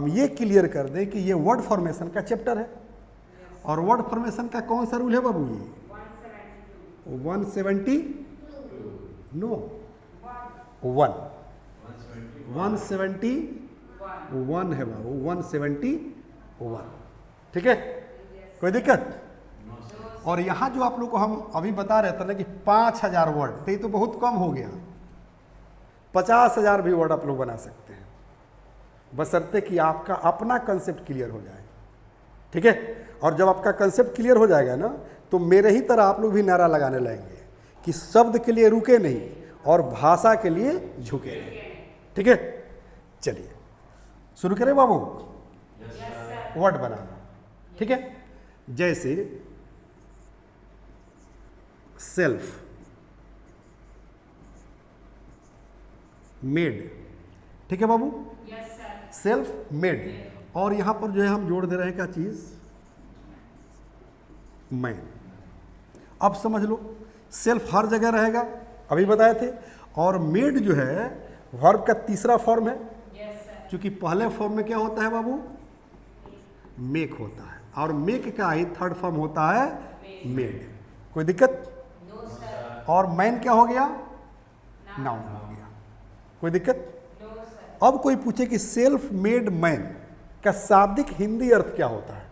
हम ये क्लियर कर दें कि ये वर्ड फॉर्मेशन का चैप्टर है। और वर्ड फॉर्मेशन का कौन सा रूल है बाबू? ये 170 नो 171 है बाबू, 171। ठीक है, कोई दिक्कत? और यहाँ जो आप लोग को हम अभी बता रहे थे ना कि 5000 वर्ड, तो ये तो बहुत कम हो गया। 50,000 भी वर्ड आप लोग बना सकते हैं, बशर्ते कि आपका अपना कंसेप्ट क्लियर हो जाए। ठीक है, और जब आपका कंसेप्ट क्लियर हो जाएगा ना, तो मेरे ही तरह आप लोग भी नारा लगाने लगेंगे कि शब्द के लिए रुके नहीं और भाषा के लिए झुके नहीं। ठीक है, चलिए शुरू करें बाबू। वर्ड बनाना। ठीक है, जैसे सेल्फ, मेड। ठीक है बाबू, सेल्फ मेड। और यहां पर जो है हम जोड़ दे रहे हैं क्या चीज? मैन। अब समझ लो, सेल्फ हर जगह रहेगा, अभी बताए थे। और मेड जो है वर्ब का तीसरा फॉर्म है, क्योंकि पहले फॉर्म में क्या होता है बाबू? मेक होता है, और मेक का ही थर्ड फॉर्म होता है मेड। कोई दिक्कत? और मैन क्या हो गया? नाउन हो गया। कोई दिक्कत? अब कोई पूछे कि सेल्फ मेड मैन का शाब्दिक हिंदी अर्थ क्या होता है,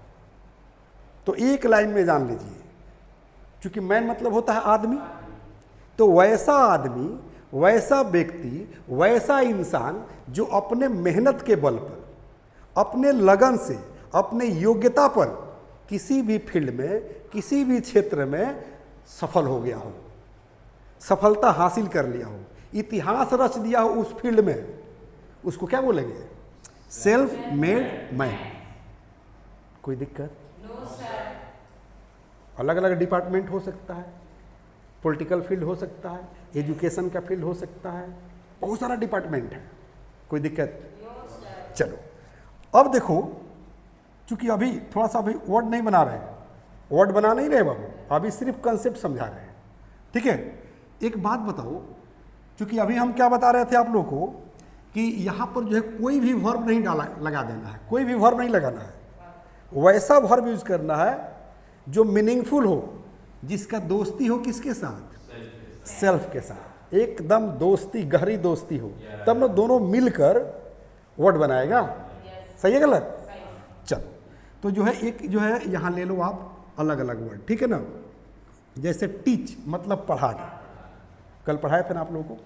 तो एक लाइन में जान लीजिए, क्योंकि मैन मतलब होता है आदमी। तो वैसा आदमी, वैसा व्यक्ति, वैसा इंसान जो अपने मेहनत के बल पर, अपने लगन से, अपने योग्यता पर किसी भी फील्ड में, किसी भी क्षेत्र में सफल हो गया हो, सफलता हासिल कर लिया हो, इतिहास रच दिया हो उस फील्ड में, उसको क्या बोलेंगे? Self made man. कोई दिक्कत? अलग अलग डिपार्टमेंट हो सकता है, पॉलिटिकल फील्ड हो सकता है, एजुकेशन का फील्ड हो सकता है, बहुत सारा डिपार्टमेंट है। कोई दिक्कत? चलो अब देखो, चूंकि अभी थोड़ा सा अभी वर्ड नहीं बना रहे हैं, वर्ड बना नहीं रहे बाबू, अभी सिर्फ कंसेप्ट समझा रहे हैं। ठीक है, एक बात बताओ, क्योंकि अभी हम क्या बता रहे थे आप लोग को कि यहाँ पर जो है कोई भी वर्ब नहीं लगा देना है, कोई भी वर्ब नहीं लगाना है, वैसा वर्ब यूज करना है जो मीनिंगफुल हो, जिसका दोस्ती हो किसके साथ? सेल्फ के साथ, एकदम दोस्ती, गहरी दोस्ती हो, तब ना दोनों मिलकर वर्ड बनाएगा। सही है गलत? चलो, तो जो है एक जो है यहाँ ले लो आप अलग अलग वर्ड। ठीक है ना, जैसे टीच मतलब पढ़ाना, कल पढ़ाए थे ना आप लोगों को,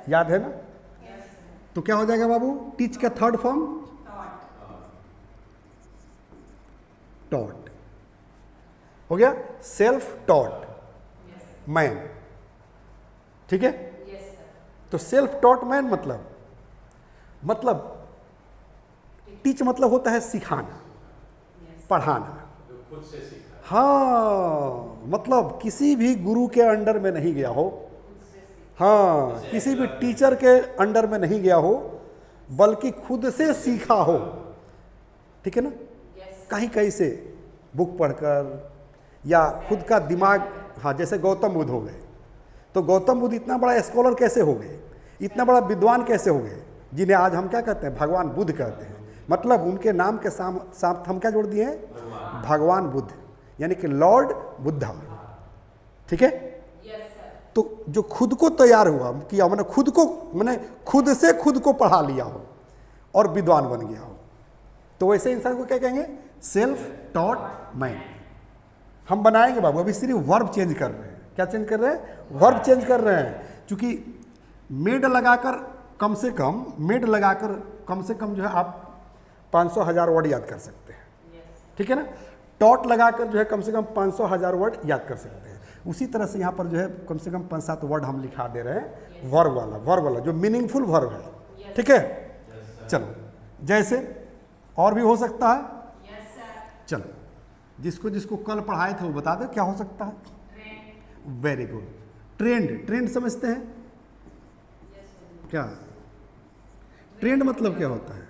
याद है ना? तो क्या हो जाएगा बाबू? टीच का थर्ड फॉर्म टॉट हो गया, सेल्फ टॉट मैन। ठीक है, तो सेल्फ टॉट मैन मतलब टीच मतलब होता है सिखाना, पढ़ाना। हाँ, मतलब किसी भी गुरु के अंडर में नहीं गया हो, हाँ, किसी भी टीचर के अंडर में नहीं गया हो, बल्कि खुद से सीखा हो। ठीक है ना, कहीं कहीं से बुक पढ़कर या खुद का दिमाग, हाँ, जैसे गौतम बुद्ध हो गए, तो गौतम बुद्ध इतना बड़ा स्कॉलर कैसे हो गए, इतना बड़ा विद्वान कैसे हो गए, जिन्हें आज हम क्या कहते हैं? भगवान बुद्ध कहते हैं। मतलब उनके नाम के साथ हम क्या जोड़ दिए हैं? भगवान बुद्ध, यानी कि लॉर्ड बुद्धा। ठीक है, तो जो खुद को तैयार हुआ किया, मैंने खुद को, मैंने खुद से खुद को पढ़ा लिया हो और विद्वान बन गया हो, तो वैसे इंसान को क्या कहेंगे? Self taught man. हम बनाएंगे बाबू, अभी सिर्फ वर्ब चेंज कर रहे हैं। क्या चेंज कर रहे हैं? वर्ब चेंज कर रहे हैं, क्योंकि मेड लगाकर कम से कम, मेड लगाकर कम से कम जो है आप 500,000 वर्ड याद कर सकते हैं। ठीक है ना, टॉट लगाकर जो है कम से कम 500,000 वर्ड याद कर सकते हैं। उसी तरह से यहाँ पर जो है कम से कम 5-7 वर्ड हम लिखा दे रहे हैं वर्ब वाला जो मीनिंगफुल वर्ब है। ठीक है, चलो, जैसे और भी हो सकता है। चलो, जिसको जिसको कल पढ़ाए थे वो बता दे क्या हो सकता है। वेरी गुड, ट्रेंड समझते हैं क्या? ट्रेंड मतलब क्या होता है?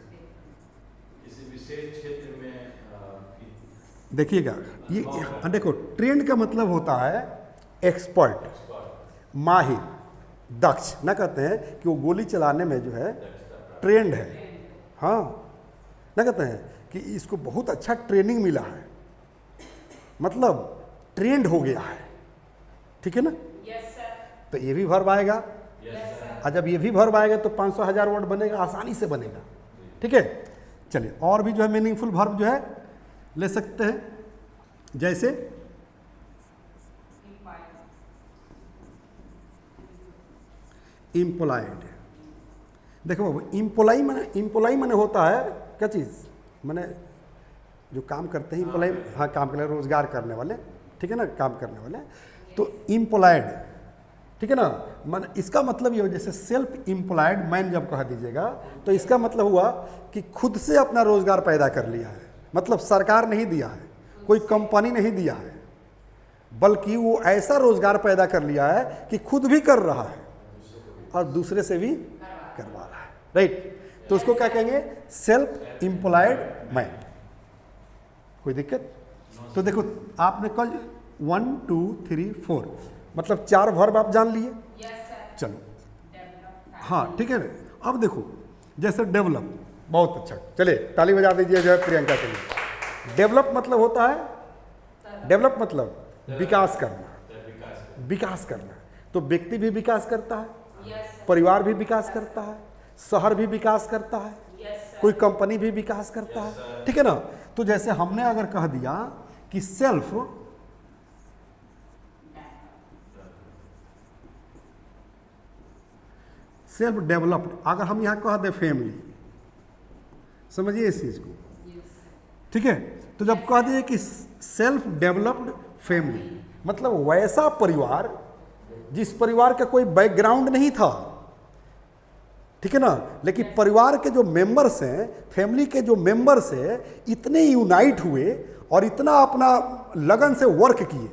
किसी विशेष क्षेत्र में देखिएगा, ये देखो, ट्रेंड का मतलब होता है एक्सपर्ट, माहिर, दक्ष। ना कहते हैं कि वो गोली चलाने में जो है ट्रेंड है, हाँ, ना कहते हैं कि इसको बहुत अच्छा ट्रेनिंग मिला है, मतलब ट्रेंड हो गया है, ठीक है ना। तो ये भी वर्ब आएगा, और जब ये भी वर्ब आएगा तो 500,000 वर्ड बनेगा, आसानी से बनेगा, ठीक है। चलिए और भी जो है मीनिंगफुल वर्ब जो है ले सकते हैं, जैसे इम्पोलाइड। देखो बाबू, इम्पोलाई माने होता है क्या चीज़, माने जो काम करते हैं इम्पोलाई, हाँ काम करने, रोजगार करने वाले, ठीक है ना, काम करने वाले। तो इम्पोलाइड, ठीक है ना, मन इसका मतलब ये हो, जैसे सेल्फ इम्प्लॉयड मैन जब कह दीजिएगा तो इसका मतलब हुआ कि खुद से अपना रोजगार पैदा कर लिया है, मतलब सरकार नहीं दिया है, कोई कंपनी नहीं दिया है, बल्कि वो ऐसा रोजगार पैदा कर लिया है कि खुद भी कर रहा है और दूसरे से भी करवा रहा है, राइट। तो उसको क्या कहेंगे, सेल्फ इम्प्लॉयड मैन। कोई दिक्कत? तो देखो आपने कल 1 2 3 4 मतलब 4 वर्ब आप जान लिए। चलो हाँ ठीक है। अब देखो जैसे डेवलप, बहुत अच्छा, चलिए ताली बजा दीजिए जो है प्रियंका के लिए। डेवलप मतलब होता है, डेवलप मतलब विकास करना, विकास करना। तो व्यक्ति भी विकास करता है, परिवार भी विकास करता है, शहर भी विकास करता है, कोई कंपनी भी विकास करता है, ठीक है ना। तो जैसे हमने अगर कह दिया कि सेल्फ डेवलप्ड, अगर हम यहाँ कह दें फैमिली, समझिए इस चीज को, ठीक है। तो जब कह दिए कि सेल्फ डेवलप्ड फैमिली, मतलब वैसा परिवार जिस परिवार का कोई बैकग्राउंड नहीं था, ठीक है ना, लेकिन परिवार के जो मेंबर्स हैं, फैमिली के जो मेंबर्स हैं, इतने यूनाइट हुए और इतना अपना लगन से वर्क किए,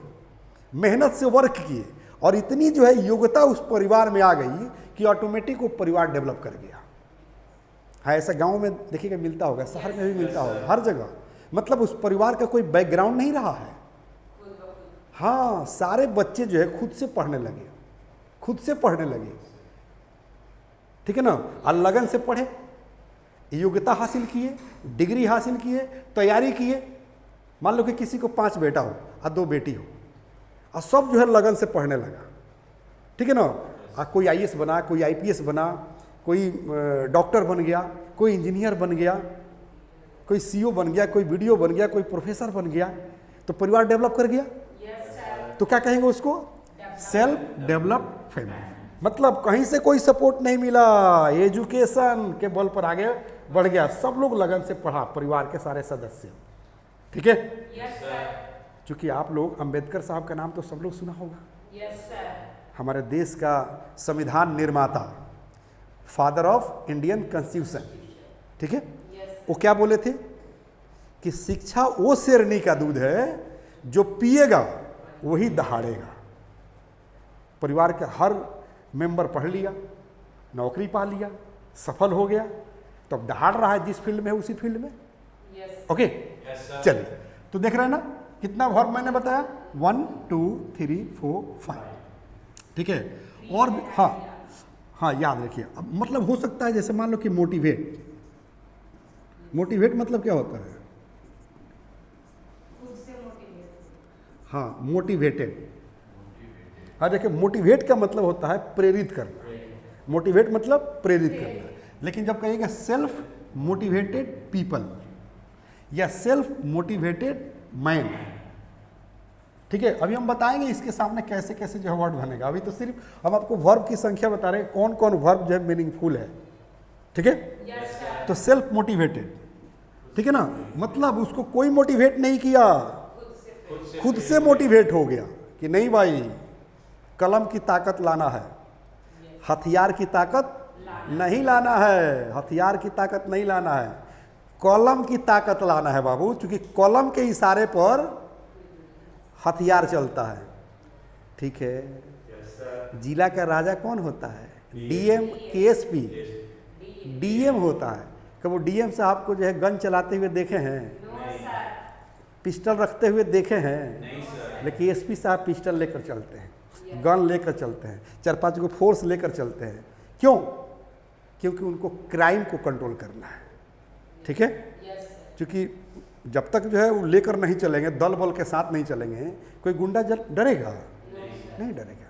मेहनत से वर्क किए, और इतनी जो है योग्यता उस परिवार में आ गई कि ऑटोमेटिक वो परिवार डेवलप कर गया। हाँ ऐसा गांव में देखिएगा मिलता होगा, शहर में भी मिलता होगा, हर जगह। मतलब उस परिवार का कोई बैकग्राउंड नहीं रहा है, हाँ सारे बच्चे जो है खुद से पढ़ने लगे, खुद से पढ़ने लगे, ठीक है ना, और लगन से पढ़े, योग्यता हासिल किए, डिग्री हासिल किए, तैयारी किए। मान लो कि किसी को 5 बेटा हो और 2 बेटी हो, और सब जो है लगन से पढ़ने लगा, ठीक है ना। कोई आईएएस बना, कोई आईपीएस बना, कोई डॉक्टर बन गया, कोई इंजीनियर बन गया, कोई सीईओ बन गया, कोई वीडियो बन गया, कोई प्रोफेसर बन गया, तो परिवार डेवलप कर गया। तो क्या कहेंगे उसको, सेल्फ डेवलप्ड फैमिली। मतलब कहीं से कोई सपोर्ट नहीं मिला, एजुकेशन के बल पर आगे बढ़ गया, सब लोग लगन से पढ़ा, परिवार के सारे सदस्य, ठीक है। क्योंकि आप लोग अंबेडकर साहब का नाम तो सब लोग सुना होगा, हमारे देश का संविधान निर्माता, फादर ऑफ इंडियन कॉन्स्टिट्यूशन, ठीक है। वो क्या बोले थे कि शिक्षा वो शेरनी का दूध है जो पिएगा वही दहाड़ेगा। परिवार का हर मेंबर पढ़ लिया, नौकरी पा लिया, सफल हो गया, तो अब दहाड़ रहा है जिस फील्ड में है उसी फील्ड में, ओके। चलिए तो देख रहे हैं ना कितना वर्ब मैंने बताया, 1 2 3 4 5, ठीक है। और हाँ हाँ याद रखिए। अब मतलब हो सकता है जैसे मान लो कि मोटिवेट, मोटिवेट मतलब क्या होता है, हाँ मोटिवेटेड। हाँ देखिए मोटिवेट का मतलब होता है प्रेरित करना, मोटिवेट मतलब प्रेरित करना। लेकिन जब कहिएगा सेल्फ मोटिवेटेड पीपल या सेल्फ मोटिवेटेड मैन, ठीक है। अभी हम बताएंगे इसके सामने कैसे कैसे जो है वर्ड बनेगा। अभी तो सिर्फ हम आपको वर्ब की संख्या बता रहे हैं, कौन कौन वर्ब जो है मीनिंगफुल है, ठीक है। तो सेल्फ मोटिवेटेड, ठीक है ना, मतलब उसको कोई मोटिवेट नहीं किया, खुद से मोटिवेट हो गया कि नहीं भाई कलम की ताकत लाना है, हथियार की ताकत नहीं लाना है, हथियार की ताकत नहीं लाना है, कलम की ताकत लाना है बाबू। क्योंकि कलम के इशारे पर हथियार चलता है, ठीक है। जिला का राजा कौन होता है, डीएम केएसपी, डीएम होता है। कब वो डीएम साहब को जो है गन चलाते हुए देखे हैं, पिस्टल रखते हुए देखे हैं, लेकिन एसपी साहब पिस्टल लेकर चलते हैं, गन लेकर चलते हैं, 4-5 को फोर्स लेकर चलते हैं। क्यों? क्योंकि उनको क्राइम को कंट्रोल करना है, ठीक है। क्योंकि जब तक जो है वो लेकर नहीं चलेंगे, दल बल के साथ नहीं चलेंगे, कोई गुंडा डरेगा? नहीं डरेगा।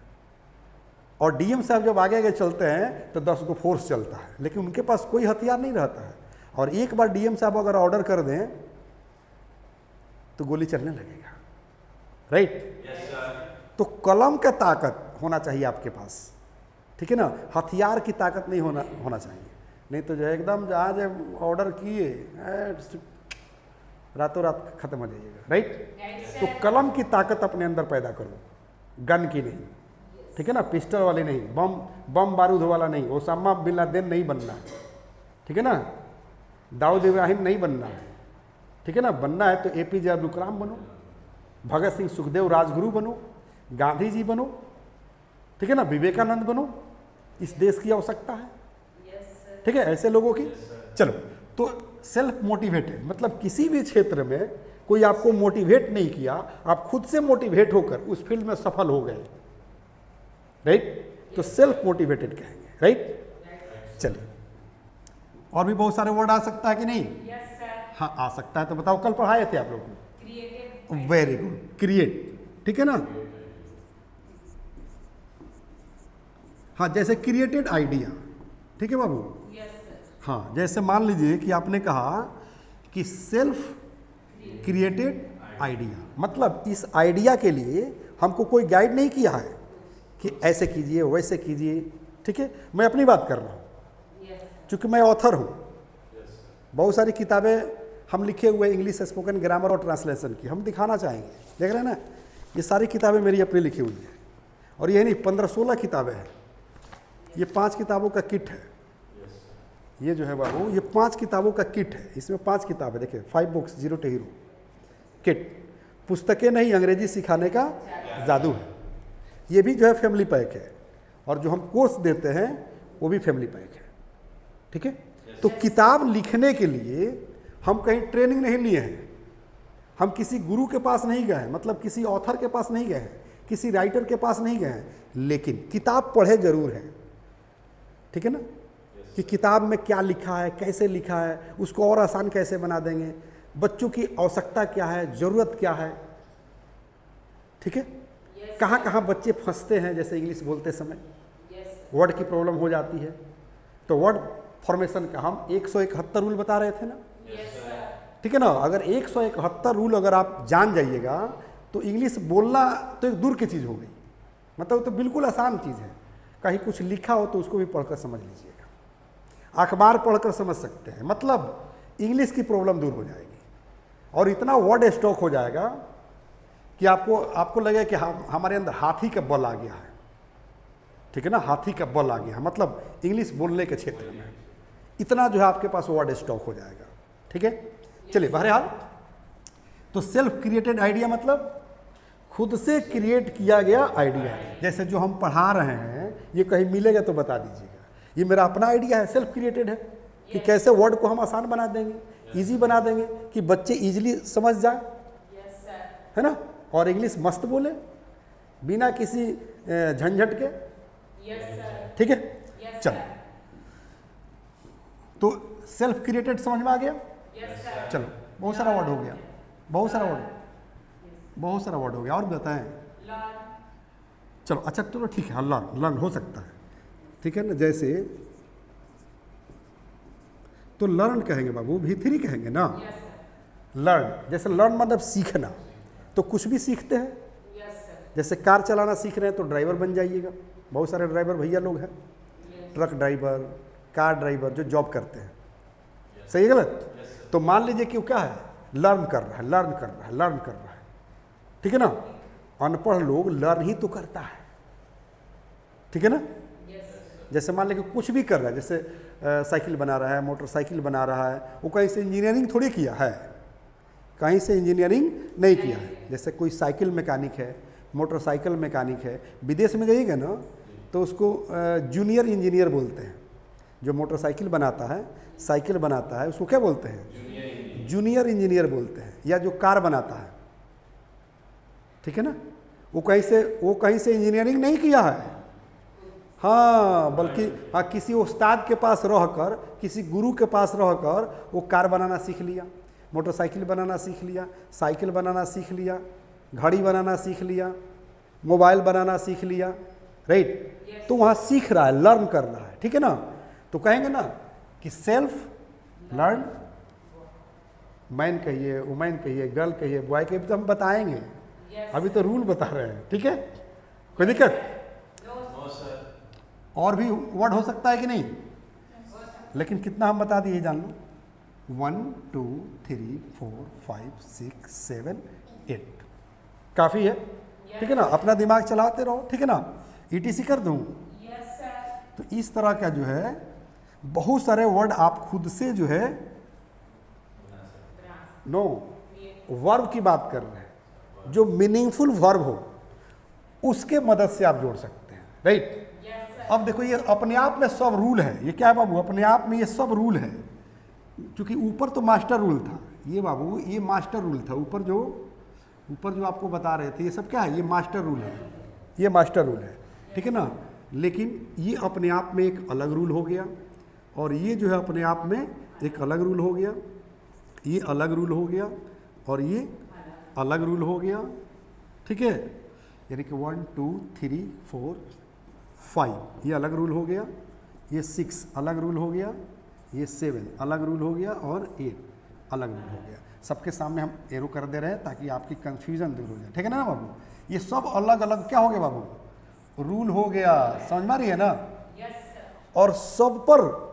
और डीएम साहब जब आगे आगे चलते हैं तो 10 को फोर्स चलता है, लेकिन उनके पास कोई हथियार नहीं रहता है। और एक बार डीएम साहब अगर ऑर्डर कर दें तो गोली चलने लगेगा, राइट? तो कलम का ताकत होना चाहिए आपके पास, ठीक है ना? हथियार की ताकत नहीं होना चाहिए। नहीं तो जो है एकदम जहाँ ऑर्डर किए रातों रात खत्म हो जाइएगा, राइट? तो कलम की ताकत अपने अंदर पैदा करो, गन की नहीं, ठीक है ना? पिस्टल वाली नहीं, बम बारूद वाला नहीं, ओसामा बिन लादेन नहीं बनना है, ठीक है ना? दाऊद इब्राहिम नहीं बनना है, ठीक है ना? बनना है तो एपीजे अब्दुल कलाम बनो, भगत सिंह सुखदेव राजगुरु बनो, गांधी जी बनो, ठीक है ना? विवेकानंद बनो, इस देश की आवश्यकता है, ठीक है? ऐसे लोगों की। चलो, तो सेल्फ मोटिवेटेड मतलब किसी भी क्षेत्र में कोई आपको मोटिवेट नहीं किया, आप खुद से मोटिवेट होकर उस फील्ड में सफल हो गए, राइट? तो सेल्फ मोटिवेटेड कहेंगे, राइट? चलिए, और भी बहुत सारे वर्ड आ सकता है कि नहीं? हाँ, आ सकता है। तो बताओ, कल पढ़ाए थे आप लोग को? वेरी गुड, क्रिएट, ठीक है ना? हाँ, जैसे क्रिएटेड आइडिया, ठीक है बाबू? हाँ, जैसे मान लीजिए कि आपने कहा कि सेल्फ क्रिएटेड आइडिया, मतलब इस आइडिया के लिए हमको कोई गाइड नहीं किया है कि ऐसे कीजिए वैसे कीजिए, ठीक है? मैं अपनी बात कर रहा हूँ, क्योंकि मैं ऑथर हूँ। बहुत सारी किताबें हम लिखे हुए इंग्लिश स्पोकन ग्रामर और ट्रांसलेशन की, हम दिखाना चाहेंगे। देख रहे हैं ना, ये सारी किताबें मेरी अपनी लिखी हुई हैं, और ये नहीं 15-16 किताबें हैं। ये 5 किताबों का किट है, ये जो है बाबू, ये 5 किताबों का किट है। इसमें 5 किताबें, देखिए, 5 books zero to hero kit. पुस्तकें नहीं, अंग्रेजी सिखाने का जादू है। ये भी जो है फैमिली पैक है, और जो हम कोर्स देते हैं वो भी फैमिली पैक है, ठीक है? तो किताब लिखने के लिए हम कहीं ट्रेनिंग नहीं लिए हैं, हम किसी गुरु के पास नहीं गए हैं, मतलब किसी ऑथर के पास नहीं गए हैं, किसी राइटर के पास नहीं गए हैं, लेकिन किताब पढ़े जरूर हैं, ठीक है ना? कि किताब में क्या लिखा है, कैसे लिखा है, उसको और आसान कैसे बना देंगे, बच्चों की आवश्यकता क्या है, ज़रूरत क्या है, ठीक है? कहाँ कहाँ बच्चे फंसते हैं, जैसे इंग्लिश बोलते समय वर्ड की प्रॉब्लम हो जाती है, तो वर्ड फॉर्मेशन का हम 171 रूल बता रहे थे ना, ठीक है ना? अगर 171 रूल अगर आप जान जाइएगा तो इंग्लिश बोलना तो एक दूर की चीज़ हो गई, मतलब तो बिल्कुल आसान चीज़ है। कहीं कुछ लिखा हो तो उसको भी पढ़कर समझ लीजिएगा, अखबार पढ़कर समझ सकते हैं, मतलब इंग्लिश की प्रॉब्लम दूर हो जाएगी, और इतना वर्ड स्टॉक हो जाएगा कि आपको लगे कि हमारे अंदर हाथी का बल आ गया है, ठीक है ना? हाथी का बल आ गया है, मतलब इंग्लिश बोलने के क्षेत्र में इतना जो है आपके पास वर्ड स्टॉक हो जाएगा, ठीक है? चलिए, बहरहाल, तो सेल्फ क्रिएटेड आइडिया मतलब खुद से क्रिएट किया गया आइडिया। जैसे जो हम पढ़ा रहे हैं, ये कहीं मिलेगा तो बता दीजिएगा, ये मेरा अपना आइडिया है, सेल्फ क्रिएटेड है, कि कैसे वर्ड को हम आसान बना देंगे, इजी बना देंगे, कि बच्चे इजीली समझ जाए, है ना? और इंग्लिश मस्त बोले बिना किसी झंझट के, ठीक है? चलो, तो सेल्फ क्रिएटेड समझ में आ गया? चलो, बहुत सारा वर्ड हो गया, बहुत सारा वर्ड हो गया, और बताएं? चलो, अच्छा, चलो, ठीक है, लर्न हो सकता है, ठीक है ना? जैसे तो लर्न कहेंगे बाबू, V3 कहेंगे ना? लर्न, जैसे लर्न मतलब सीखना, तो कुछ भी सीखते हैं। जैसे कार चलाना सीख रहे हैं तो ड्राइवर बन जाइएगा, बहुत सारे ड्राइवर भैया लोग हैं, ट्रक ड्राइवर, कार ड्राइवर, जो जॉब करते हैं, सही है गलत? तो मान लीजिए कि वो क्या है, लर्न कर रहा है, ठीक है ना? अनपढ़ लोग लर्न ही तो करता है, ठीक है ना? जैसे मान लीजिए कुछ भी कर रहा है, जैसे साइकिल बना रहा है, मोटरसाइकिल बना रहा है, वो कहीं से इंजीनियरिंग थोड़ी किया है, कहीं से इंजीनियरिंग नहीं किया है। जैसे कोई साइकिल मैकेनिक है, मोटरसाइकिल मैकेनिक है, विदेश में जाइएगा ना तो उसको जूनियर इंजीनियर बोलते हैं। जो मोटरसाइकिल बनाता है, साइकिल बनाता है, उसको क्या बोलते हैं? जूनियर इंजीनियर बोलते हैं। या जो कार बनाता है, ठीक है ना, वो कहीं से इंजीनियरिंग नहीं किया है, हाँ, बल्कि किसी उस्ताद के पास रहकर, किसी गुरु के पास रहकर वो कार बनाना सीख लिया। मोटरसाइकिल बनाना सीख लिया, साइकिल बनाना सीख लिया, घड़ी बनाना सीख लिया, मोबाइल बनाना सीख लिया, राइट। तो वहाँ सीख रहा है, लर्न कर रहा है, ठीक है ना। तो कहेंगे ना कि सेल्फ लर्न, मैन कहिए, वुमेन कहिए, गर्ल कहिए, बॉय कहिए, तो हम बताएंगे, अभी तो रूल बता रहे हैं, ठीक है। कोई दिक्कत? No sir. और भी वर्ड हो सकता है कि नहीं, लेकिन कितना हम बता दिए जान लो, 1 2 3 4 5 6 7 8 काफ़ी है, ठीक है ना। अपना दिमाग चलाते रहो, ठीक है ना। ETC कर दूँ? तो इस तरह का जो है बहुत सारे वर्ड आप खुद से जो है, नो, वर्ब की बात कर रहे हैं, जो मीनिंगफुल वर्ब हो उसके मदद से आप जोड़ सकते हैं, राइट। अब देखो ये अपने आप में सब रूल है, ये क्या है बाबू, अपने आप में ये सब रूल है, क्योंकि ऊपर तो मास्टर रूल था, ये बाबू ये मास्टर रूल था, ऊपर जो आपको बता रहे थे ये सब क्या है, ये मास्टर रूल है, ये मास्टर रूल है, ठीक है ना। लेकिन ये अपने आप में एक अलग रूल हो गया, और ये जो है अपने आप में एक अलग रूल हो गया, ये अलग रूल हो गया, और ये अलग रूल हो गया, ठीक है। यानी कि 1 2 3 4 5 ये अलग रूल हो गया, ये 6 अलग रूल हो गया, ये 7 अलग रूल हो गया, और 8 अलग रूल हो गया। सबके सामने हम एरो कर दे रहे हैं ताकि आपकी कंफ्यूजन दूर हो जाए, ठीक है ना बाबू। ये सब अलग अलग क्या हो गया बाबू, रूल हो गया, समझ में आ रही है ना। और सब पर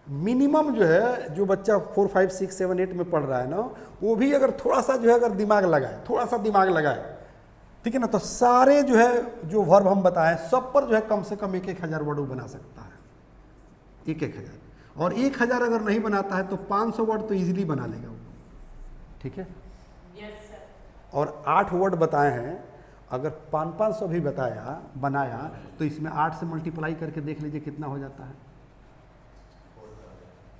मिनिमम जो है, जो बच्चा 4 5 6 7 8 में पढ़ रहा है ना, वो भी अगर थोड़ा सा जो है अगर दिमाग लगाए, थोड़ा सा दिमाग लगाए, ठीक है ना, तो सारे जो है जो वर्ब हम बताएं सब पर जो है कम से कम 1,000 वर्ड वो बना सकता है, 1,000। और 1,000 अगर नहीं बनाता है तो 500 वर्ड तो इजीली बना लेगा वो, ठीक है। और 8 वर्ड बताए हैं, अगर 500 भी बनाया तो इसमें 8 से मल्टीप्लाई करके देख लीजिए कितना हो जाता है,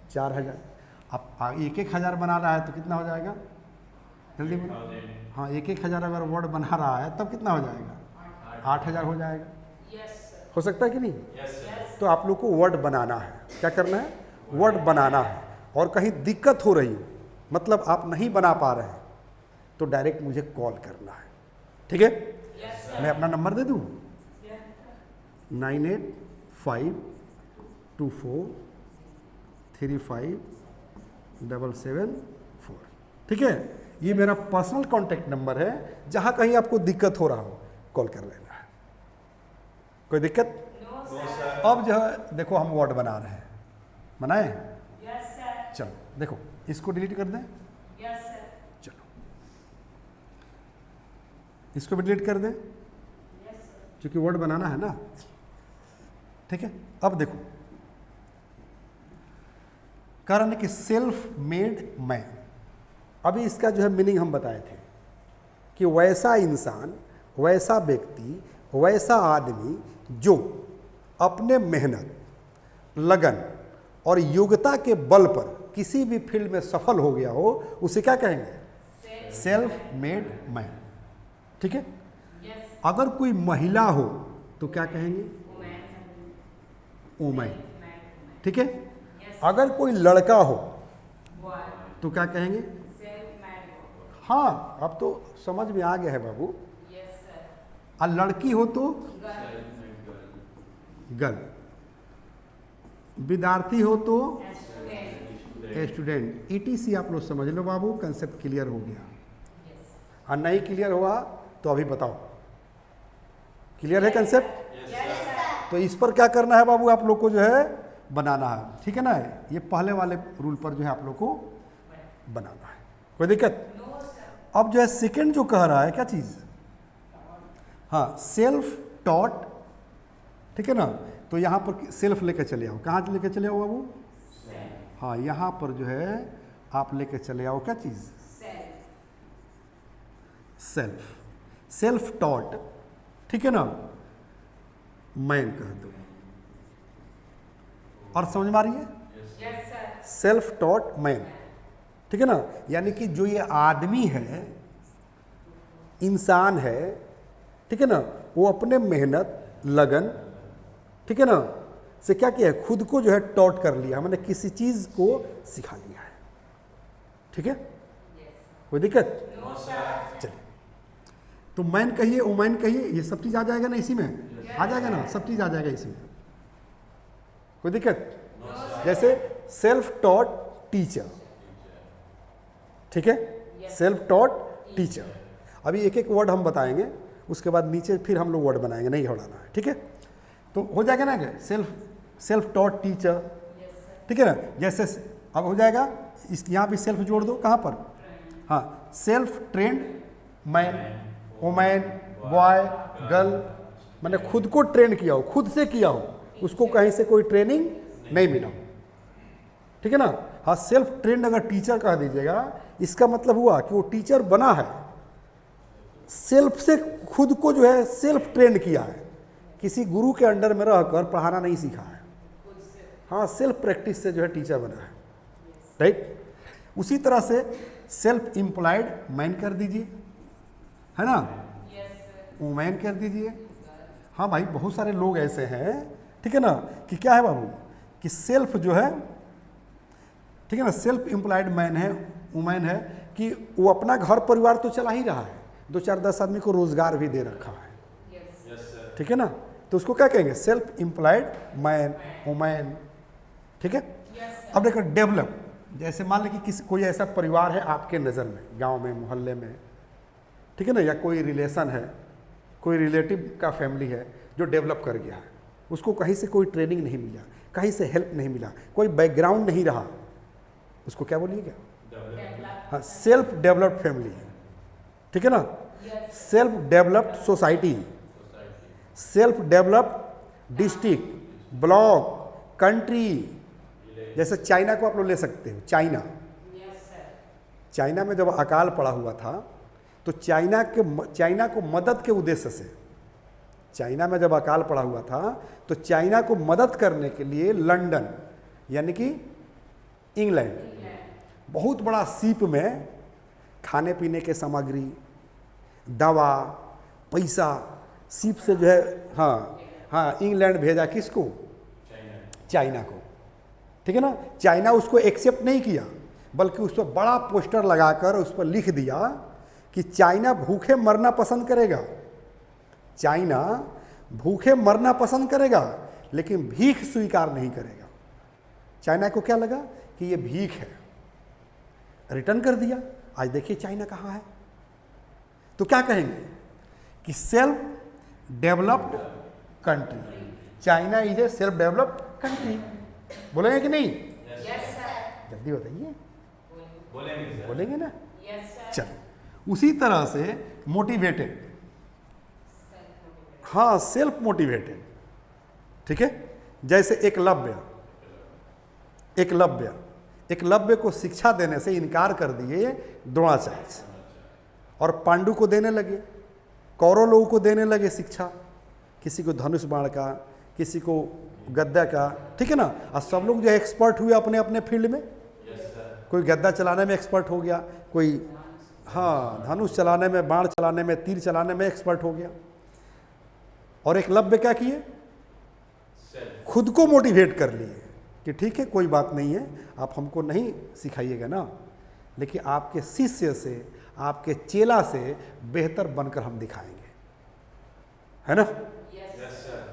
4,000। अब 1,000 बना रहा है तो कितना हो जाएगा, जल्दी बोलो। हाँ, 1,000 अगर वर्ड बना रहा है तब कितना हो जाएगा, 8,000 हो जाएगा, हो सकता है कि नहीं। तो आप लोग को वर्ड बनाना है, क्या करना है, वर्ड बनाना है। और कहीं दिक्कत हो रही हो, मतलब आप नहीं बना पा रहे हैं, तो डायरेक्ट मुझे कॉल करना है, ठीक है। मैं अपना नंबर दे दूँ, 9852457774, ठीक है। ये मेरा पर्सनल कॉन्टैक्ट नंबर है, जहाँ कहीं आपको दिक्कत हो रहा हो कॉल कर लेना है। कोई दिक्कत? अब जो है देखो हम वर्ड बना रहे हैं, बनाए? चलो देखो इसको डिलीट कर दें, चलो इसको भी डिलीट कर दें, क्योंकि वर्ड बनाना है ना, ठीक है। अब देखो कारण है कि सेल्फ मेड मैन, अभी इसका जो है मीनिंग हम बताए थे कि वैसा इंसान, वैसा व्यक्ति, वैसा आदमी जो अपने मेहनत, लगन और योग्यता के बल पर किसी भी फील्ड में सफल हो गया हो, उसे क्या कहेंगे, सेल्फ मेड मैन, ठीक है। अगर कोई महिला हो तो क्या कहेंगे, वुमेन, ठीक है। अगर कोई लड़का हो तो क्या कहेंगे, हाँ अब तो समझ में आ गया है बाबू। और लड़की हो तो गर्ल, विद्यार्थी हो तो स्टूडेंट। ETC आप लोग समझ लो बाबू, कंसेप्ट क्लियर हो गया। और नहीं क्लियर हुआ तो अभी बताओ, क्लियर है कंसेप्ट? तो इस पर क्या करना है बाबू, आप लोग को जो है बनाना है, ठीक है ना। ये पहले वाले रूल पर जो है आप लोग को बनाना है, कोई दिक्कत? अब जो है सेकंड जो कह रहा है क्या चीज़, हाँ सेल्फ टॉट, ठीक है ना। तो यहाँ पर सेल्फ लेके चले आओ, कहाँ लेके चले आओ बाबू, हाँ यहाँ पर जो है आप लेके चले आओ क्या चीज़, सेल्फ, सेल्फ टॉट, ठीक है ना, मैन कह दो। और समझ में आ रही है, सेल्फ टॉट मैन, ठीक है ना। यानी कि जो ये आदमी है, इंसान है, ठीक है ना, वो अपने मेहनत, लगन, ठीक है ना, से क्या किया है, खुद को जो है टॉट कर लिया, मैंने किसी चीज़ को सिखा लिया है, ठीक है, कोई दिक्कत? चलिए, तो मैन कहिए, वुमेन कहिए, ये सब चीज आ जाएगा ना इसी में, आ जाएगा ना, सब चीज आ जाएगा इसी में, कोई दिक्कत? जैसे सेल्फ टॉट टीचर, ठीक है, सेल्फ टॉट टीचर। अभी एक एक वर्ड हम बताएंगे, उसके बाद नीचे फिर हम लोग वर्ड बनाएंगे, नहीं हटाना है, ठीक है? तो हो जाएगा ना, सेल्फ टॉट टीचर, ठीक है ना? जैसे अब हो जाएगा, इस यहाँ भी सेल्फ जोड़ दो, कहाँ पर? हाँ, self trend man, women, boy, girl, मैंने खुद को ट्रेन किया हो, खुद से किया हो, उसको कहीं से कोई ट्रेनिंग नहीं मिला हो, ठीक है ना? हाँ, सेल्फ ट्रेंड अगर टीचर कह दीजिएगा, इसका मतलब हुआ कि वो टीचर बना है, सेल्फ से खुद को जो है सेल्फ ट्रेंड किया है, किसी गुरु के अंडर में रहकर पढ़ाना नहीं सीखा है। हाँ, सेल्फ प्रैक्टिस से जो है टीचर बना है, राइट? उसी तरह से सेल्फ एम्प्लॉयड मैन कर दीजिए, है ना, वुमेन कर दीजिए। हाँ भाई, बहुत सारे लोग ऐसे हैं, ठीक है ना, कि क्या है बाबू, कि सेल्फ जो है, ठीक है ना, सेल्फ एम्प्लॉयड मैन है, वुमेन है, कि वो अपना घर परिवार तो चला ही रहा है, 2-4-10 आदमी को रोजगार भी दे रखा है, ठीक है ना, तो उसको क्या कहेंगे? सेल्फ एम्प्लॉयड मैन, वुमेन, ठीक है? अब देखो डेवलप, जैसे मान लें कि किसी कोई ऐसा परिवार है आपके नज़र में, गांव में, मोहल्ले में, ठीक है ना, या कोई रिलेशन है, कोई रिलेटिव का फैमिली है जो डेवलप कर गया है, उसको कहीं से कोई ट्रेनिंग नहीं मिला, कहीं से हेल्प नहीं मिला, कोई बैकग्राउंड नहीं रहा, उसको क्या बोलिएगा? हाँ, सेल्फ डेवलप्ड फैमिली है, ठीक है ना, self developed society, self developed district, block, country. जैसे चाइना को आप लोग ले सकते हो, चाइना में जब अकाल पड़ा हुआ था, तो चाइना को मदद के उद्देश्य से, चाइना में जब अकाल पड़ा हुआ था, तो चाइना को मदद करने के लिए लंदन, यानी कि इंग्लैंड, बहुत बड़ा शिप में खाने पीने के सामग्री, दवा, पैसा, शिप से जो है, हाँ, इंग्लैंड भेजा, किसको? चाइना को, ठीक है ना। चाइना उसको एक्सेप्ट नहीं किया, बल्कि उस पर बड़ा पोस्टर लगाकर उस पर लिख दिया कि चाइना भूखे मरना पसंद करेगा, चाइना भूखे मरना पसंद करेगा, लेकिन भीख स्वीकार नहीं करेगा। चाइना को क्या लगा कि ये भीख है, रिटर्न कर दिया। आज देखिए चाइना कहाँ है। तो क्या कहेंगे कि self developed country, China is a self developed country, बोलेंगे कि नहीं? जल्दी बताइए, बोलेंगे ना? चलो, उसी तरह से मोटिवेटेड, हाँ, सेल्फ मोटिवेटेड, ठीक है। जैसे एकलव्य को शिक्षा देने से इनकार कर दिए द्रोणाचार्य, और पांडु को देने लगे, कौरव लोगों को देने लगे शिक्षा, किसी को धनुष बाण का, किसी को गद्दा का, ठीक है ना। और सब लोग जो है एक्सपर्ट हुए अपने अपने फील्ड में। कोई गद्दा चलाने में एक्सपर्ट हो गया, कोई हाँ धनुष चलाने में, बाण चलाने में, तीर चलाने में एक्सपर्ट हो गया। और एकलव्य क्या किए? खुद को मोटिवेट कर लिए कि ठीक है, कोई बात नहीं है, आप हमको नहीं सिखाइएगा ना, लेकिन आपके शिष्य से, आपके चेला से बेहतर बनकर हम दिखाएंगे, है ना।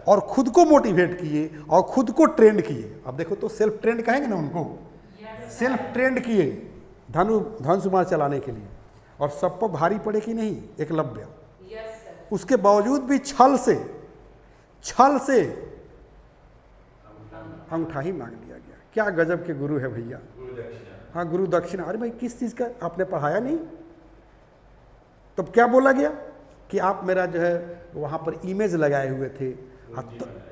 और खुद को मोटिवेट किए और खुद को ट्रेंड किए। अब देखो तो सेल्फ ट्रेंड कहेंगे ना उनको, सेल्फ ट्रेंड किए धनुष बाण चलाने के लिए, और सब पर भारी पड़े कि नहीं एकलव्य। उसके बावजूद भी छल से अंगूठा ही मांग लिया गया। क्या गजब के गुरु है भैया। हाँ, गुरु दक्षिणा। अरे भाई, किस चीज़ का आपने पढ़ाया नहीं, तब क्या बोला गया कि आप मेरा जो है वहाँ पर इमेज लगाए हुए थे,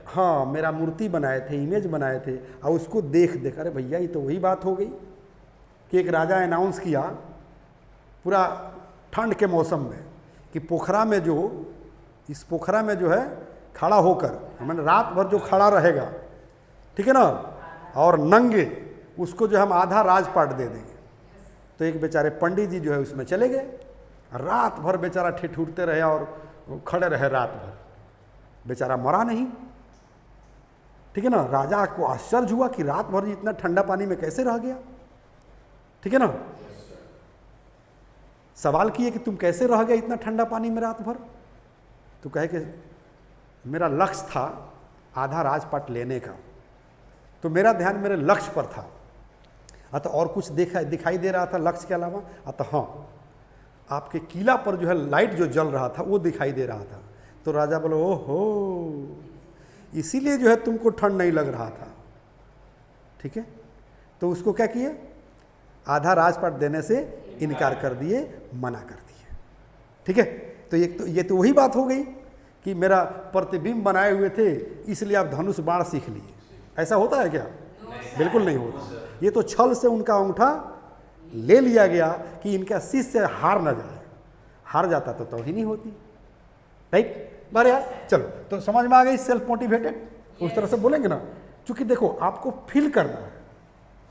हाँ मेरा मूर्ति बनाए थे, इमेज बनाए थे, और उसको देख। अरे भैया, ये तो वही बात हो गई कि एक राजा अनाउंस किया पूरा ठंड के मौसम में कि पोखरा में जो है खड़ा होकर, मैंने रात भर जो खड़ा रहेगा, ठीक है ना, और नंगे, उसको जो हम आधा राजपाट दे देंगे। तो एक बेचारे पंडित जी जो है उसमें चले गए, रात भर बेचारा ठिठुरते रहे और खड़े रहे रात भर, बेचारा मरा नहीं, ठीक है ना। राजा को आश्चर्य हुआ कि रात भर इतना ठंडा पानी में कैसे रह गया, ठीक है ना। सवाल किए कि तुम कैसे रह गए इतना ठंडा पानी में रात भर? तो कहे कि मेरा लक्ष्य था आधा राजपाट लेने का, तो मेरा ध्यान मेरे लक्ष्य पर था। अतः और कुछ दिखाई दे रहा था लक्ष्य के अलावा? अतः हाँ, आपके किला पर जो है लाइट जो जल रहा था वो दिखाई दे रहा था। तो राजा बोले ओहो, इसीलिए जो है तुमको ठंड नहीं लग रहा था। ठीक है, तो उसको क्या किए, आधा राजपाट देने से इनकार कर दिए, मना कर दिए। ठीक है, तो ये तो वही बात हो गई कि मेरा प्रतिबिंब बनाए हुए थे इसलिए आप धनुष बाण सीख लिए। ऐसा होता है क्या? बिल्कुल नहीं होता। ये तो छल से उनका अंगूठा ले लिया गया कि इनका शिष्य हार ना जाए। हार जाता तो तौहीन होती। राइट बारे यार, चलो तो समझ में आ गई सेल्फ मोटिवेटेड, उस तरह से बोलेंगे ना। क्योंकि देखो आपको फील करना है,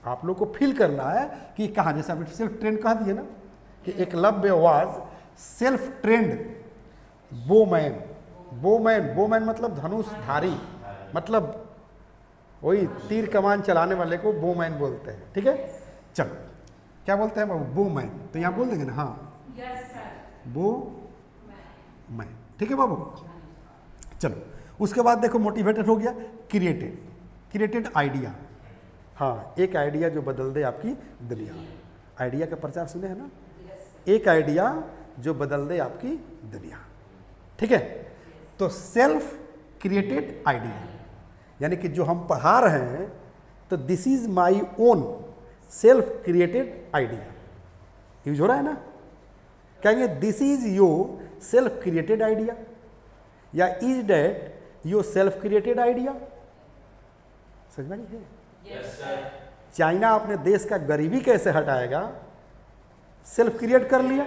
आप लोग को फील करना है कि कहाँ, जैसे अभी सेल्फ ट्रेंड कहा दिए ना कि Eklavya was self trend Bowman. Bowman मतलब धनुषधारी, मतलब वही तीर कमान चलाने वाले को बोमैन बोलते हैं। ठीक है, चलो क्या बोलते हैं बाबू? बोमैन। तो यहाँ बोल देंगे ना, हाँ बोमैन। ठीक है बाबू, चलो उसके बाद देखो मोटिवेटेड हो गया, क्रिएटेड आइडिया। हाँ, एक आइडिया जो बदल दे आपकी दुनिया। आइडिया का प्रचार सुने हैं ना, एक आइडिया जो बदल दे आपकी दुनिया। ठीक है, तो सेल्फ क्रिएटेड आइडिया यानी कि जो हम पढ़ा रहे हैं, तो this is my own self created idea use हो रहा है ना। कहेंगे this is your self created idea, या is that your self created idea. समझ में नहीं है? चाइना अपने देश का गरीबी कैसे हटाएगा? सेल्फ क्रिएट कर लिया।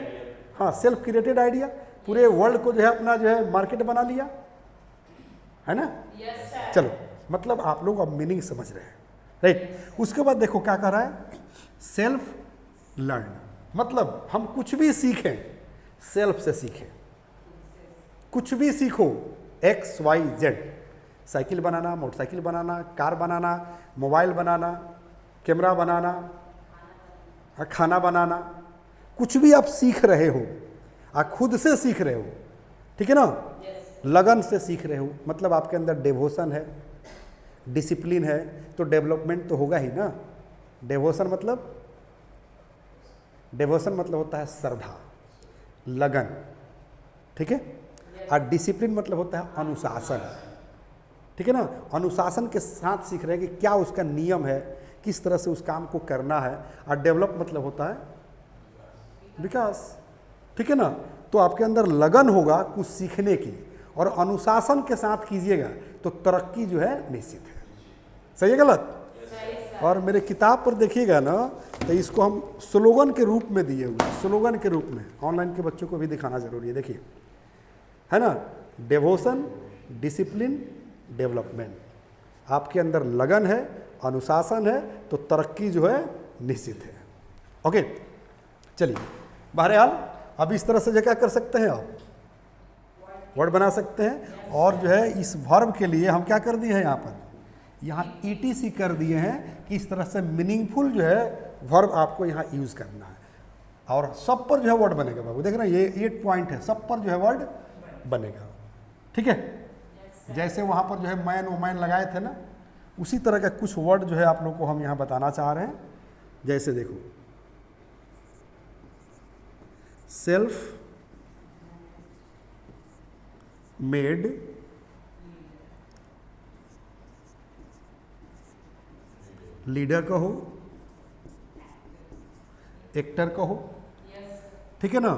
हाँ, सेल्फ क्रिएटेड आइडिया, पूरे वर्ल्ड को जो है अपना जो है मार्केट बना लिया, है ना। चलो, मतलब आप लोग अब मीनिंग समझ रहे हैं। राइट, उसके बाद देखो क्या कर रहा है, सेल्फ लर्न। मतलब हम कुछ भी सीखें सेल्फ से सीखें। कुछ भी सीखो, XYZ, साइकिल बनाना, मोटरसाइकिल बनाना, कार बनाना, मोबाइल बनाना, कैमरा बनाना, खाना बनाना, कुछ भी आप सीख रहे हो, आप खुद से सीख रहे हो। ठीक है ना, लगन से सीख रहे हो, मतलब आपके अंदर डेवोशन है, डिसिप्लिन है, तो डेवलपमेंट तो होगा ही ना। डेवोशन मतलब होता है श्रद्धा, लगन। ठीक है, और डिसिप्लिन मतलब होता है अनुशासन। ठीक है ना, अनुशासन के साथ सीख रहे हैं कि क्या उसका नियम है, किस तरह से उस काम को करना है। और डेवलप मतलब होता है विकास। ठीक है ना, तो आपके अंदर लगन होगा कुछ सीखने की, और अनुशासन के साथ कीजिएगा तो तरक्की जो है निश्चित है। सही है गलत? और मेरे किताब पर देखिएगा ना, तो इसको हम स्लोगन के रूप में दिए हुए, स्लोगन के रूप में ऑनलाइन के बच्चों को भी दिखाना जरूरी है। देखिए, है ना, डेवोशन, डिसिप्लिन, डेवलपमेंट। आपके अंदर लगन है, अनुशासन है, तो तरक्की जो है निश्चित है। ओके, चलिए, बहरहाल अब इस तरह से क्या कर सकते हैं, आप वर्ड बना सकते हैं। और जो है इस वर्ब के लिए हम क्या कर दिए हैं, यहाँ पर यहाँ ETC कर दिए हैं कि इस तरह से मीनिंगफुल जो है वर्ब आपको यहाँ यूज़ करना है। और सब पर जो है वर्ड बनेगा बाबू, देख रहे हैं ये 8 पॉइंट है, सब पर जो है वर्ड बनेगा। ठीक है, जैसे वहाँ पर जो है मैन वोमैन लगाए थे ना, उसी तरह का कुछ वर्ड जो है आप लोग को हम यहाँ बताना चाह रहे हैं। जैसे देखो, सेल्फ मेड लीडर कहो, एक्टर कहो। ठीक है ना,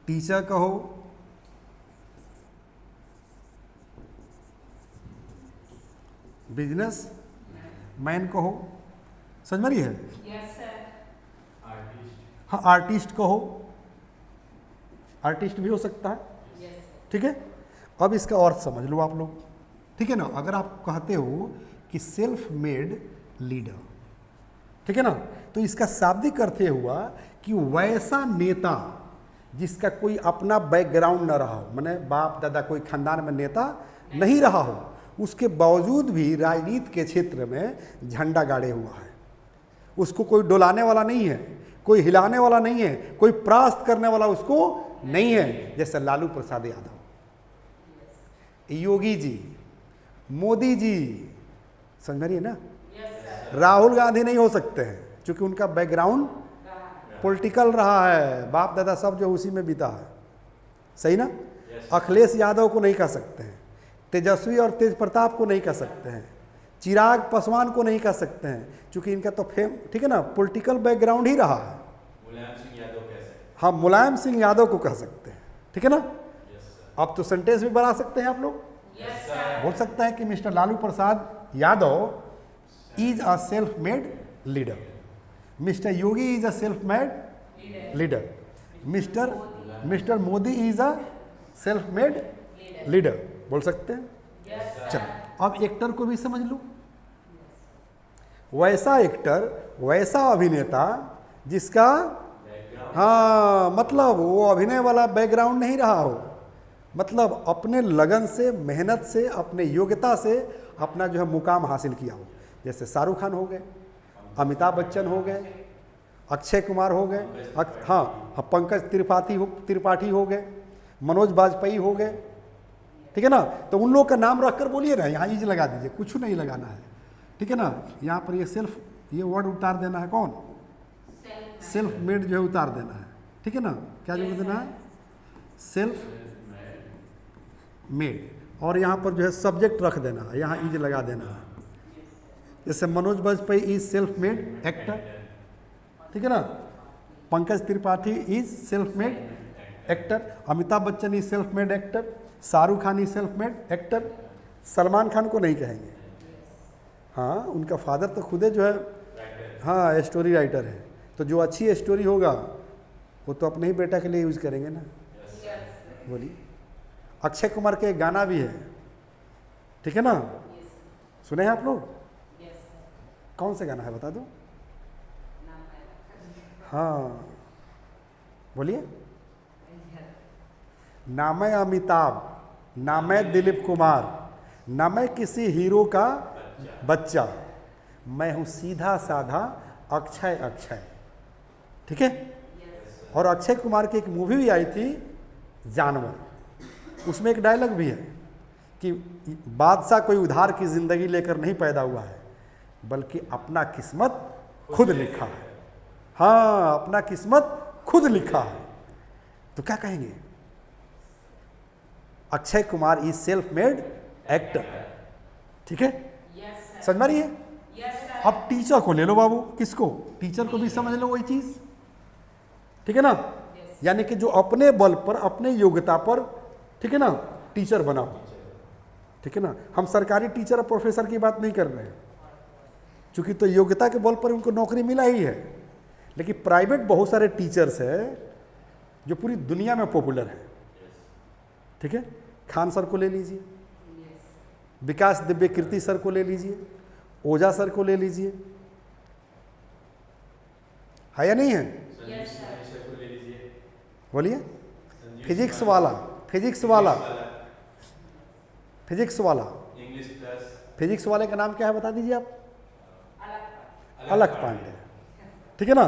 टीचर कहो, बिजनेस मैन कहो। समझ में रही है? हाँ, आर्टिस्ट कहो, आर्टिस्ट भी हो सकता है। ठीक है, अब इसका अर्थ समझ लो आप लोग। ठीक है ना, अगर आप कहते हो कि सेल्फ मेड लीडर, ठीक है ना, तो इसका शाब्दिक अर्थ ये हुआ कि वैसा नेता जिसका कोई अपना बैकग्राउंड न रहा हो, माने बाप दादा कोई खानदान में नेता नहीं रहा हो, उसके बावजूद भी राजनीति के क्षेत्र में झंडा गाड़े हुआ है, उसको कोई डुलाने वाला नहीं है, कोई हिलाने वाला नहीं है, कोई परास्त करने वाला उसको नहीं है। जैसे लालू प्रसाद यादव, योगी जी, मोदी जी, समझ रही है ना। राहुल गांधी नहीं हो सकते हैं क्योंकि उनका बैकग्राउंड पॉलिटिकल रहा है, बाप दादा सब जो उसी में बीता है, सही ना। अखिलेश यादव को नहीं कह सकते हैं, तेजस्वी और तेज प्रताप को नहीं कह सकते हैं, चिराग पासवान को नहीं कह सकते हैं क्योंकि इनका तो ठीक है ना, पॉलिटिकल बैकग्राउंड ही रहा है। मुलायम सिंह यादव कह सकते हैं। हाँ, मुलायम सिंह यादव को कह सकते हैं, ठीक है ना। अब तो सेंटेंस भी बना सकते हैं आप लोग, बोल सकते हैं कि mister Lalu Prasad Yadav is a self made leader, mister Yogi is a self made leader, mister Modi is a self made leader, बोल सकते हैं। चलो अब एक्टर को भी समझ लो। वैसा एक्टर, वैसा अभिनेता जिसका हाँ मतलब वो अभिनय वाला बैकग्राउंड नहीं रहा हो, मतलब अपने लगन से, मेहनत से, अपने योग्यता से अपना जो है मुकाम हासिल किया हो। जैसे शाहरुख खान हो गए, अमिताभ बच्चन हो गए, अक्षय कुमार हो गए, हाँ पंकज त्रिपाठी हो गए, मनोज बाजपेयी हो गए, ठीक है ना। तो उन लोग का नाम रखकर बोलिए ना, यहाँ इज लगा दीजिए, कुछ नहीं लगाना है, ठीक है ना। यहाँ पर ये वर्ड उतार देना है, कौन, सेल्फ मेड जो है उतार देना है, ठीक है ना। क्या जोड़ देना है, सेल्फ मेड, और यहाँ पर जो है सब्जेक्ट रख देना है, यहाँ इज लगा देना है। जैसे Manoj Bajpayee is self made actor, ठीक है ना। Pankaj Tripathi is self made actor, Amitabh Bachchan is self made actor, Shahrukh Khan is self made actor. Salman Khan को नहीं कहेंगे, हाँ उनका फादर तो खुदे जो है हाँ स्टोरी राइटर है, तो जो अच्छी स्टोरी होगा वो तो अपने ही बेटा के लिए यूज करेंगे ना। बोलिए। अक्षय कुमार के एक गाना भी है, ठीक है ना, सुने हैं आप लोग, कौन सा गाना है बता दो। हाँ बोलिए। ना मैं अमिताभ, ना मैं दिलीप कुमार, ना मैं किसी हीरो का बच्चा, मैं हूं सीधा साधा अक्षय, ठीक है। और अक्षय कुमार की एक मूवी भी आई थी जानवर, उसमें एक डायलॉग भी है कि बादशाह कोई उधार की जिंदगी लेकर नहीं पैदा हुआ है, बल्कि अपना किस्मत खुद लिखा है। हाँ, अपना किस्मत खुद लिखा है। तो क्या कहेंगे, Akshay Kumar is self made actor, ठीक है। समझ में आ रही है। अब टीचर को ले लो बाबू, किसको, टीचर को भी समझ लो वही चीज, ठीक है ना। यानी कि जो अपने बल पर, अपने योग्यता पर, ठीक है ना, टीचर बना हो, ठीक है ना। हम सरकारी टीचर और प्रोफेसर की बात नहीं कर रहे हैं, क्योंकि तो योग्यता के बल पर उनको नौकरी मिला ही है। लेकिन प्राइवेट बहुत सारे टीचर्स हैं जो पूरी दुनिया में पॉपुलर है, ठीक है। खान सर को ले लीजिए, विकास दिव्य कीर्ति सर को ले लीजिए, ओझा सर को ले लीजिए, है या नहीं है। बोलिए। फिजिक्स वाला फिजिक्स वाले का नाम क्या है बता दीजिए आप। अलख पांडे, ठीक है ना।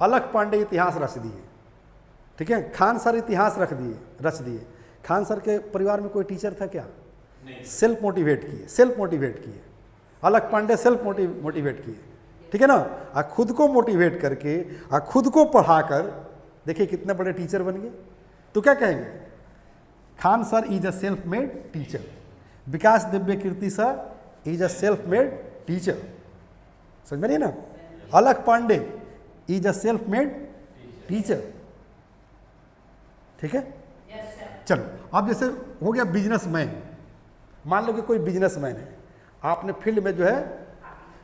अलख पांडे इतिहास रच दिए, ठीक है। खान सर इतिहास रच दिए। खान सर के परिवार में कोई टीचर था क्या, सेल्फ मोटिवेट किए। अलख पांडे सेल्फ मोटिवेट किए, ठीक है ना। खुद को मोटिवेट करके खुद को पढ़ाकर देखिए कितने बड़े टीचर बन गए। तो क्या कहेंगे, Khan sir is a self made teacher, Vikas Divya Kirti sir is a self made teacher, समझ में नहीं ना। Alakh Pandey is a self made teacher, ठीक है। चलो अब जैसे हो गया बिजनेसमैन, मान लो कि कोई बिजनेसमैन है, आपने फील्ड में जो है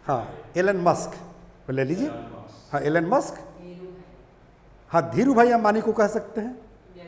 हाँ एलन मस्क को ले लीजिए, हाँ एलन मस्क, हाँ धीरू भाई अंबानी को कह सकते हैं,